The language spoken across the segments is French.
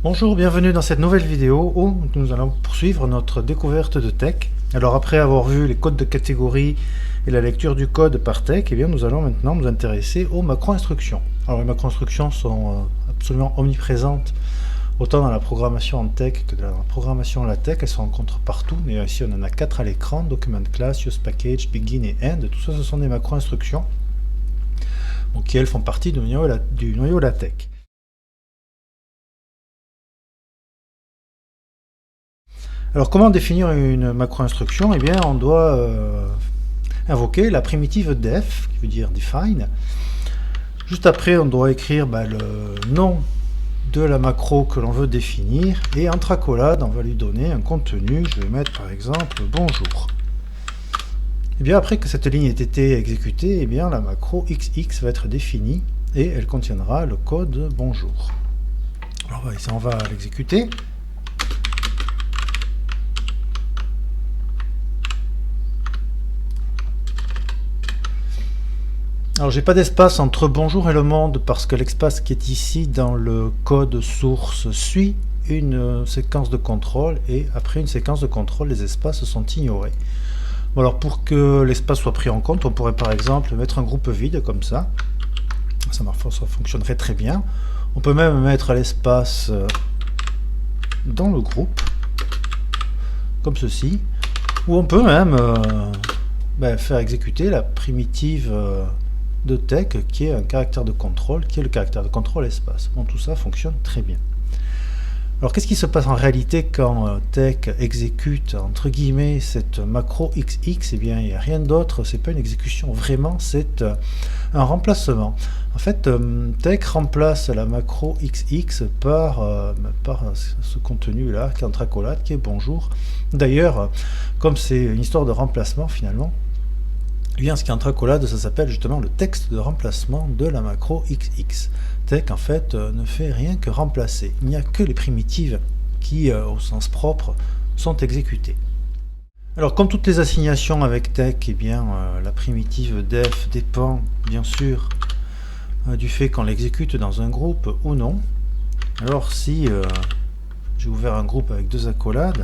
Bonjour, bienvenue dans cette nouvelle vidéo où nous allons poursuivre notre découverte de TeX. Alors après avoir vu les codes de catégorie et la lecture du code par TeX, eh bien nous allons maintenant nous intéresser aux macro-instructions. Alors les macro-instructions sont absolument omniprésentes autant dans la programmation en TeX que dans la programmation LaTeX. Elles se rencontrent partout, mais ici on en a 4 à l'écran: Document Class, UsePackage, Begin et End. Tout ça, ce sont des macro-instructions qui elles font partie du noyau LaTeX. Alors comment définir une macro-instruction? Eh bien on doit invoquer la primitive def, qui veut dire define. Juste après on doit écrire le nom de la macro que l'on veut définir, et entre accolades on va lui donner un contenu. Je vais mettre par exemple bonjour. Et bien après que cette ligne ait été exécutée, eh bien la macro xx va être définie et elle contiendra le code bonjour. Alors ici on va l'exécuter. Alors j'ai pas d'espace entre bonjour et le monde parce que l'espace qui est ici dans le code source suit une séquence de contrôle, et après une séquence de contrôle les espaces sont ignorés. Bon, alors pour que l'espace soit pris en compte, on pourrait par exemple mettre un groupe vide comme ça. Ça fonctionnerait très bien. On peut même mettre l'espace dans le groupe comme ceci, ou on peut même faire exécuter la primitive de TeX qui est un caractère de contrôle, qui est le caractère de contrôle espace. Bon, tout ça fonctionne très bien. Alors qu'est-ce qui se passe en réalité quand TeX exécute entre guillemets cette macro xx? Eh bien il n'y a rien d'autre, c'est pas une exécution vraiment, c'est un remplacement. En fait TeX remplace la macro xx par ce contenu là qui est entre accolades, qui est bonjour. D'ailleurs comme c'est une histoire de remplacement finalement, eh bien, ce qui est entre accolades, ça s'appelle justement le texte de remplacement de la macro xx. TeX en fait ne fait rien que remplacer. Il n'y a que les primitives qui, au sens propre, sont exécutées. Alors comme toutes les assignations avec TeX, eh bien, la primitive def dépend bien sûr du fait qu'on l'exécute dans un groupe ou non. Alors si j'ai ouvert un groupe avec deux accolades,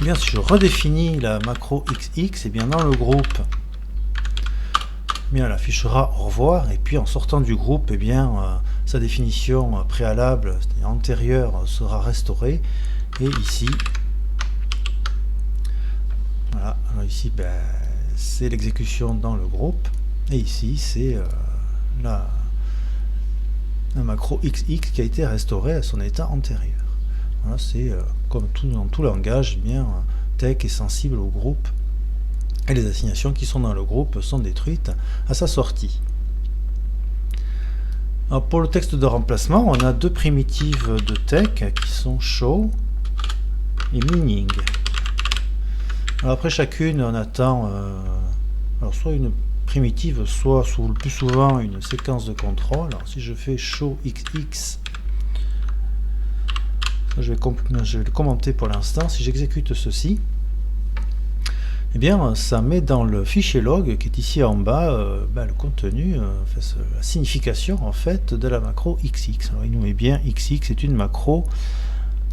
eh bien, si je redéfinis la macro xx, et bien dans le groupe, eh bien, elle affichera au revoir, et puis en sortant du groupe, eh bien, sa définition préalable, c'est-à-dire antérieure, sera restaurée. Et ici, voilà, alors ici c'est l'exécution dans le groupe, et ici c'est la macro xx qui a été restaurée à son état antérieur. Voilà, c'est comme dans tout langage, eh bien TeX est sensible au groupe, et les assignations qui sont dans le groupe sont détruites à sa sortie. Alors pour le texte de remplacement, on a deux primitives de TeX qui sont show et meaning. Alors après chacune, on attend soit une primitive, soit le plus souvent une séquence de contrôle. Alors si je fais show xx, je vais le commenter pour l'instant. Si j'exécute ceci, eh bien ça met dans le fichier log qui est ici en bas le contenu, la signification en fait de la macro xx. Alors il nous met bien xx est une macro,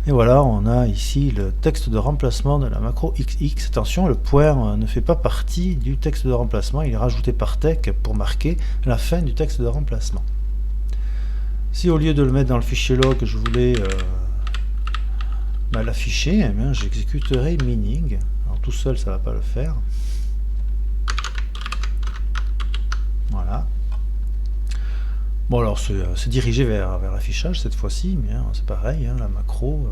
et voilà, on a ici le texte de remplacement de la macro xx. Attention, le point ne fait pas partie du texte de remplacement, il est rajouté par TeX pour marquer la fin du texte de remplacement. Si au lieu de le mettre dans le fichier log, je voulais l'afficher, eh bien j'exécuterai meaning. Alors tout seul ça va pas le faire. Voilà. Bon alors c'est dirigé vers l'affichage cette fois-ci, mais c'est pareil, la macro,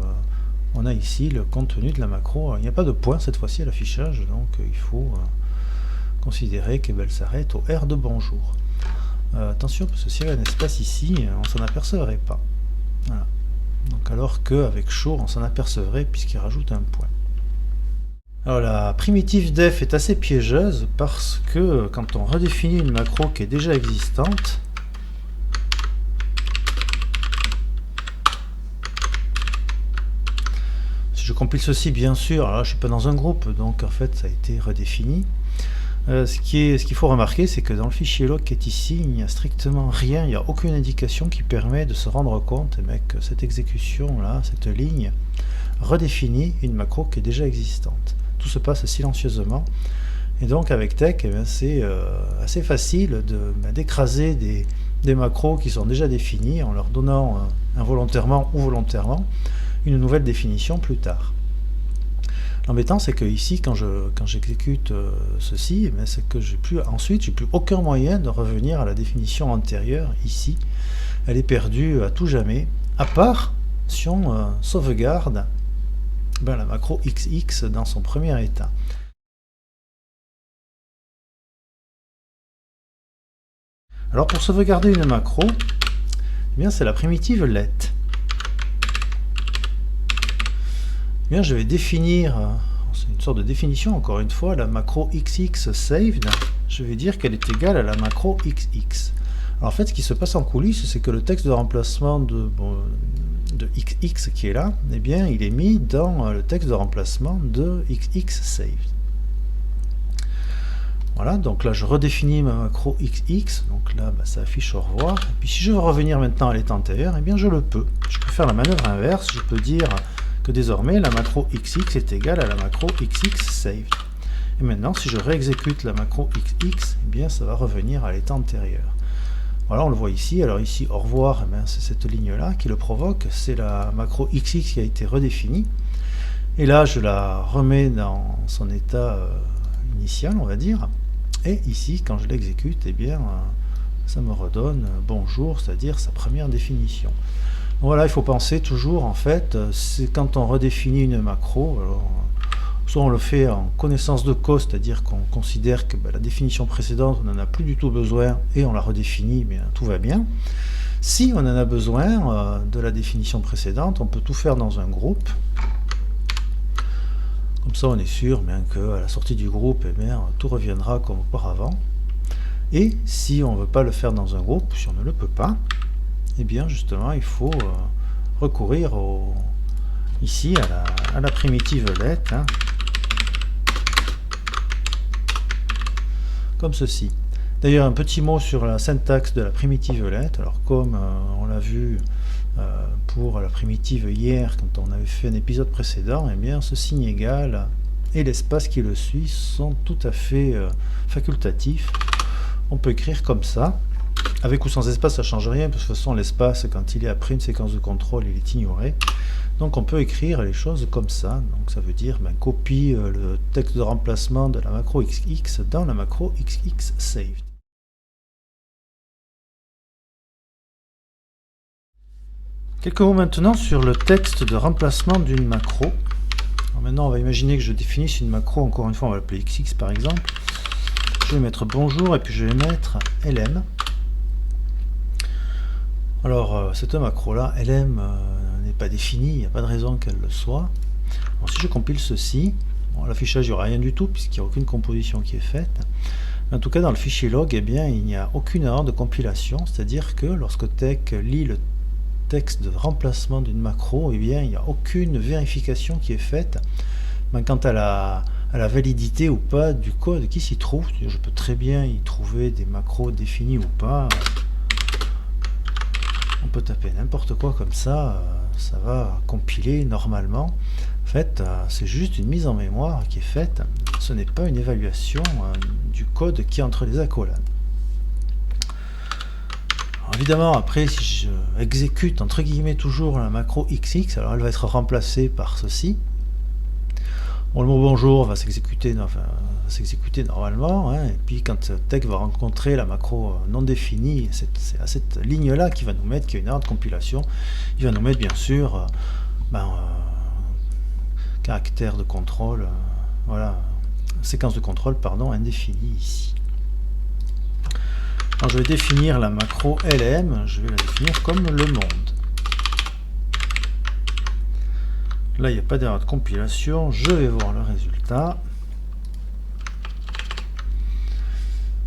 on a ici le contenu de la macro. Il n'y a pas de point cette fois-ci à l'affichage, donc il faut considérer qu'elle s'arrête au R de bonjour. Attention, parce que s'il y avait un espace ici, on s'en apercevrait pas. Voilà. Donc alors qu'avec show on s'en apercevrait puisqu'il rajoute un point. Alors la primitive def est assez piégeuse parce que quand on redéfinit une macro qui est déjà existante, si je compile ceci bien sûr, alors là je suis pas dans un groupe, donc en fait ça a été redéfini. Ce qu'il faut remarquer, c'est que dans le fichier log qui est ici, il n'y a strictement rien, il n'y a aucune indication qui permet de se rendre compte que cette exécution-là, cette ligne, redéfinit une macro qui est déjà existante. Tout se passe silencieusement. Et donc avec Tech, c'est assez facile d'écraser des macros qui sont déjà définis en leur donnant involontairement ou volontairement une nouvelle définition plus tard. L'embêtant, c'est que ici, quand j'exécute ceci, c'est que j'ai plus aucun moyen de revenir à la définition antérieure ici. Elle est perdue à tout jamais, à part si on sauvegarde la macro XX dans son premier état. Alors pour sauvegarder une macro, c'est la primitive let. Je vais définir, c'est une sorte de définition encore une fois, la macro XX saved, je vais dire qu'elle est égale à la macro XX. Alors en fait, ce qui se passe en coulisses, c'est que le texte de remplacement de XX qui est là, il est mis dans le texte de remplacement de XX saved. Voilà, donc là je redéfinis ma macro XX, donc là ça affiche au revoir. Et puis si je veux revenir maintenant à l'état antérieur, je le peux. Je peux faire la manœuvre inverse, je peux dire que désormais la macro XX est égale à la macro XX saved. Et maintenant si je réexécute la macro XX, ça va revenir à l'état antérieur. Voilà, on le voit ici. Alors ici, au revoir, c'est cette ligne-là qui le provoque. C'est la macro XX qui a été redéfinie. Et là, je la remets dans son état initial, on va dire. Et ici, quand je l'exécute, ça me redonne bonjour, c'est-à-dire sa première définition. Voilà, il faut penser toujours, en fait, c'est quand on redéfinit une macro, alors, soit on le fait en connaissance de cause, c'est-à-dire qu'on considère que la définition précédente, on n'en a plus du tout besoin et on la redéfinit, mais tout va bien. Si on en a besoin de la définition précédente, on peut tout faire dans un groupe. Comme ça, on est sûr qu'à la sortie du groupe, tout reviendra comme auparavant. Et si on ne veut pas le faire dans un groupe, si on ne le peut pas, justement, il faut recourir ici à la primitive let, comme ceci. D'ailleurs, un petit mot sur la syntaxe de la primitive let. Alors, comme on l'a vu pour la primitive hier, quand on avait fait un épisode précédent, ce signe égal et l'espace qui le suit sont tout à fait facultatifs. On peut écrire comme ça. Avec ou sans espace, ça ne change rien, parce que de toute façon, l'espace, quand il est après une séquence de contrôle, il est ignoré. Donc on peut écrire les choses comme ça. Donc ça veut dire copie le texte de remplacement de la macro XX dans la macro XX saved. Quelques mots maintenant sur le texte de remplacement d'une macro. Alors maintenant, on va imaginer que je définisse une macro, encore une fois, on va l'appeler XX par exemple. Je vais mettre bonjour et puis je vais mettre lm. Alors, cette macro-là, lm n'est pas définie, il n'y a pas de raison qu'elle le soit. Alors, si je compile ceci, l'affichage, il n'y aura rien du tout, puisqu'il n'y a aucune composition qui est faite. Mais en tout cas, dans le fichier log, il n'y a aucune erreur de compilation, c'est-à-dire que lorsque Tech lit le texte de remplacement d'une macro, il n'y a aucune vérification qui est faite quant à la validité ou pas du code qui s'y trouve. Je peux très bien y trouver des macros définis ou pas. On peut taper n'importe quoi comme ça, ça va compiler normalement. En fait, c'est juste une mise en mémoire qui est faite, ce n'est pas une évaluation du code qui est entre les accolades. Alors évidemment, après, si je exécute entre guillemets toujours la macro XX, alors elle va être remplacée par ceci. Bon, le mot bonjour va s'exécuter normalement, et puis quand Tech va rencontrer la macro non définie, c'est à cette ligne-là qu'il va nous mettre qu'il y a une erreur de compilation. Il va nous mettre bien sûr caractère de contrôle, séquence de contrôle, indéfinie ici. Alors je vais définir la macro lm, je vais la définir comme le monde. Là, il n'y a pas d'erreur de compilation. Je vais voir le résultat.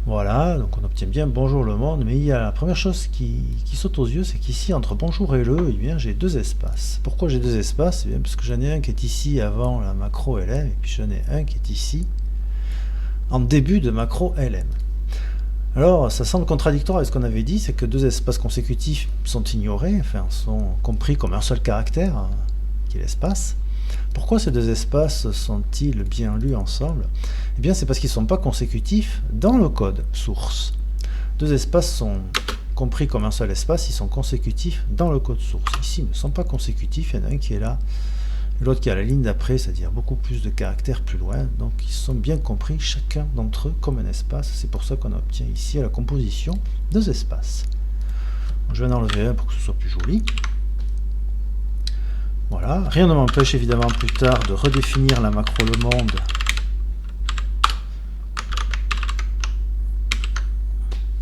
Voilà, donc on obtient bien bonjour le monde, mais il y a la première chose qui saute aux yeux, c'est qu'ici, entre bonjour et le, j'ai deux espaces. Pourquoi j'ai deux espaces? Parce que j'en ai un qui est ici avant la macro lm, et puis j'en ai un qui est ici en début de macro LM. Alors, ça semble contradictoire avec ce qu'on avait dit, c'est que deux espaces consécutifs sont ignorés, enfin sont compris comme un seul caractère, qui est l'espace. Pourquoi ces deux espaces sont-ils bien lus ensemble? Eh bien, c'est parce qu'ils ne sont pas consécutifs dans le code source. Deux espaces sont compris comme un seul espace, ils sont consécutifs dans le code source. Ici, ils ne sont pas consécutifs, il y en a un qui est là, et l'autre qui est à la ligne d'après, c'est-à-dire beaucoup plus de caractères plus loin, donc ils sont bien compris chacun d'entre eux comme un espace. C'est pour ça qu'on obtient ici à la composition deux espaces. Je vais en enlever un pour que ce soit plus joli. Voilà, rien ne m'empêche évidemment plus tard de redéfinir la macro le monde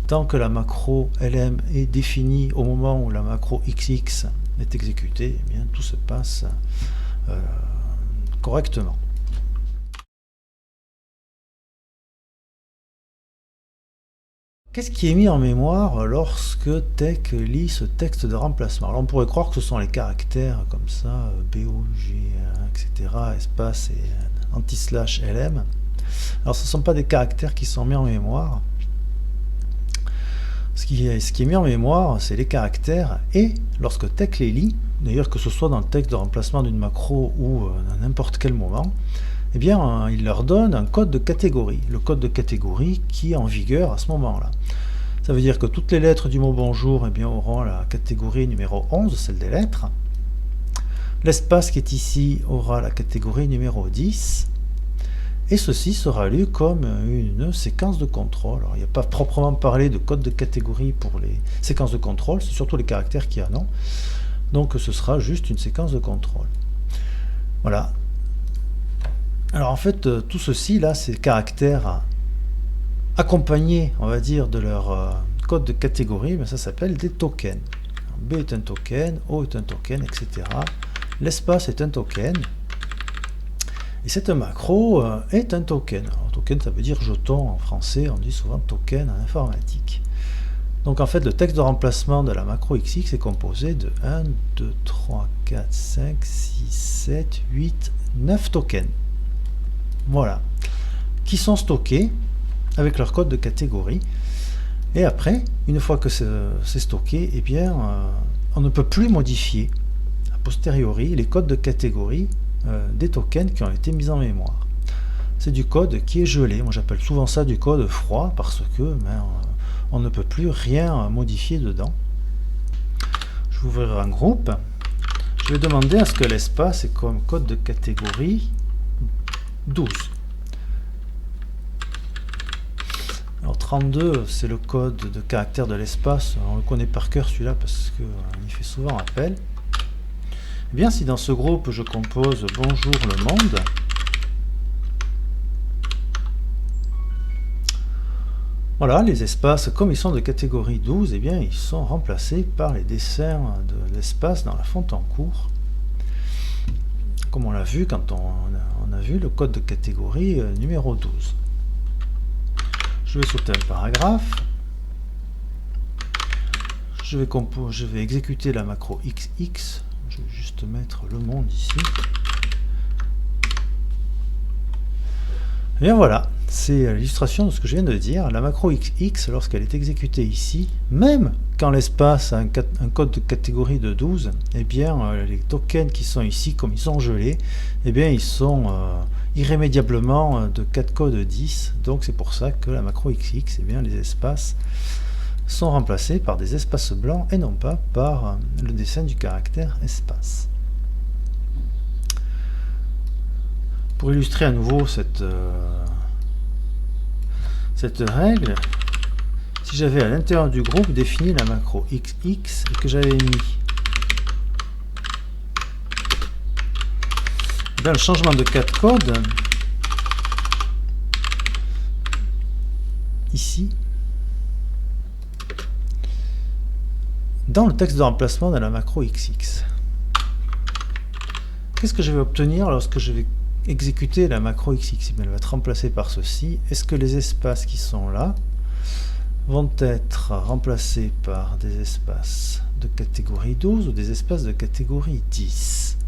tant que la macro LM est définie au moment où la macro XX est exécutée, eh bien, tout se passe correctement. Qu'est-ce qui est mis en mémoire lorsque tech lit ce texte de remplacement? Alors on pourrait croire que ce sont les caractères comme ça, BOG, etc., espace et anti-slash LM. Alors ce ne sont pas des caractères qui sont mis en mémoire. Ce qui est mis en mémoire, c'est les caractères, et lorsque tech les lit, d'ailleurs que ce soit dans le texte de remplacement d'une macro ou à n'importe quel moment, eh bien, il leur donne un code de catégorie, le code de catégorie qui est en vigueur à ce moment-là. Ça veut dire que toutes les lettres du mot bonjour, eh bien, auront la catégorie numéro 11, celle des lettres. L'espace qui est ici aura la catégorie numéro 10. Et ceci sera lu comme une séquence de contrôle. Alors, il n'y a pas proprement parlé de code de catégorie pour les séquences de contrôle, c'est surtout les caractères qui en ont. Donc ce sera juste une séquence de contrôle. Voilà. Alors en fait, tout ceci, là, ces caractères accompagnés, on va dire, de leur code de catégorie, mais ça s'appelle des tokens. B est un token, O est un token, etc. L'espace est un token. Et cette macro est un token. Alors, token, ça veut dire jeton en français, on dit souvent token en informatique. Donc en fait, le texte de remplacement de la macro XX est composé de 1, 2, 3, 4, 5, 6, 7, 8, 9 tokens. Voilà, qui sont stockés avec leur code de catégorie. Et après, une fois que c'est stocké, eh bien, on ne peut plus modifier a posteriori les codes de catégorie des tokens qui ont été mis en mémoire. C'est du code qui est gelé. Moi, j'appelle souvent ça du code froid parce que on ne peut plus rien modifier dedans. Je vais ouvrir un groupe. Je vais demander à ce que l'espace ait comme code de catégorie 12. Alors 32, c'est le code de caractère de l'espace. On le connaît par cœur celui-là parce qu'on y fait souvent appel. Eh bien, si dans ce groupe je compose bonjour le monde, voilà, les espaces, comme ils sont de catégorie 12, eh bien, ils sont remplacés par les dessins de l'espace dans la fonte en cours. Comme on l'a vu quand on a vu le code de catégorie numéro 12. Je vais sauter un paragraphe. Je vais exécuter la macro XX. Je vais juste mettre le monde ici. Et bien voilà, c'est l'illustration de ce que je viens de dire. La macro XX, lorsqu'elle est exécutée ici, même quand l'espace a un code de catégorie de 12, eh bien, les tokens qui sont ici, comme ils sont gelés, eh bien, ils sont irrémédiablement de 4 codes 10. Donc c'est pour ça que la macro XX, eh bien, les espaces sont remplacés par des espaces blancs et non pas par le dessin du caractère espace. Pour illustrer à nouveau cette règle, si j'avais à l'intérieur du groupe défini la macro XX et que j'avais mis le changement de 4 codes ici, dans le texte de remplacement de la macro XX. Qu'est-ce que je vais obtenir lorsque je vais exécuter la macro XX? Elle va être remplacée par ceci. Est-ce que les espaces qui sont là vont être remplacés par des espaces de catégorie 12 ou des espaces de catégorie 10?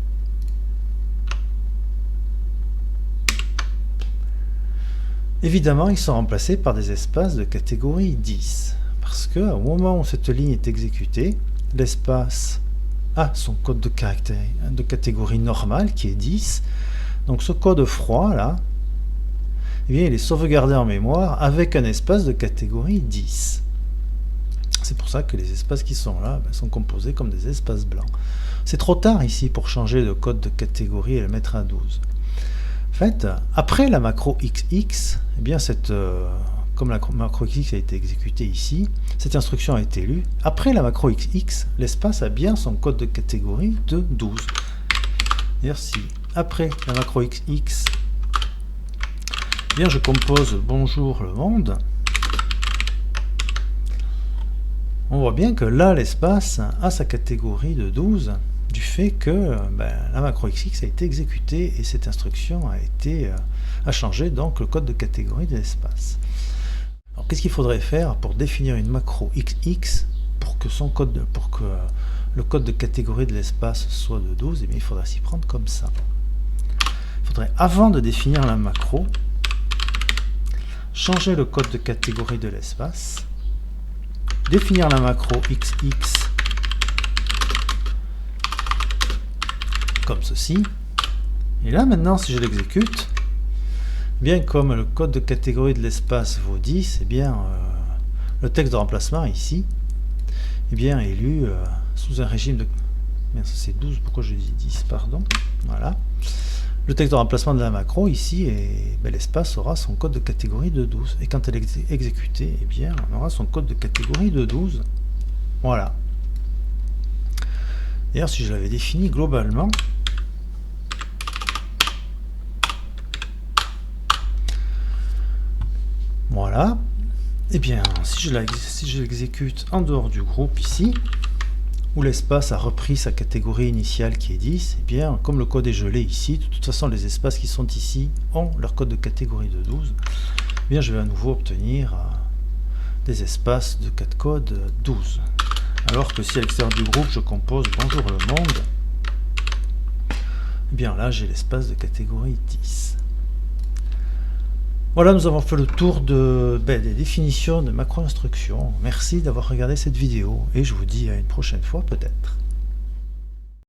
Évidemment, ils sont remplacés par des espaces de catégorie 10. Parce que au moment où cette ligne est exécutée, l'espace a son code de caractère de catégorie normale qui est 10. Donc ce code froid là, eh bien, il est sauvegardé en mémoire avec un espace de catégorie 10. C'est pour ça que les espaces qui sont là sont composés comme des espaces blancs. C'est trop tard ici pour changer de code de catégorie et le mettre à 12. En fait, après la macro XX, eh bien comme la macro XX a été exécutée ici, cette instruction a été lue. Après la macro XX, l'espace a bien son code de catégorie de 12. C'est-à-dire si après la macro XX, eh bien je compose bonjour le monde, on voit bien que là l'espace a sa catégorie de 12 du fait que la macro XX a été exécutée et cette instruction a changé donc le code de catégorie de l'espace. Alors qu'est-ce qu'il faudrait faire pour définir une macro XX pour que le code de catégorie de l'espace soit de 12? Eh bien, il faudra s'y prendre comme ça. Il faudrait, avant de définir la macro, changer le code de catégorie de l'espace, définir la macro XX comme ceci, et là maintenant si je l'exécute, bien comme le code de catégorie de l'espace vaut 10, eh bien le texte de remplacement ici eh bien, est lu sous un régime de... Bien, ça c'est 12, pourquoi je dis 10, pardon. Voilà. Le texte de remplacement de la macro ici, l'espace aura son code de catégorie de 12. Et quand elle est exécutée, eh bien, on aura son code de catégorie de 12. Voilà. D'ailleurs, si je l'avais défini globalement, voilà, et bien, si je l'exécute en dehors du groupe ici, où l'espace a repris sa catégorie initiale qui est 10, eh bien, comme le code est gelé ici, de toute façon, les espaces qui sont ici ont leur code de catégorie de 12, eh bien, je vais à nouveau obtenir des espaces de 4 codes 12. Alors que si à l'extérieur du groupe, je compose bonjour le monde, eh bien là, j'ai l'espace de catégorie 10. Voilà, nous avons fait le tour des définitions de macro-instructions. Merci d'avoir regardé cette vidéo et je vous dis à une prochaine fois peut-être.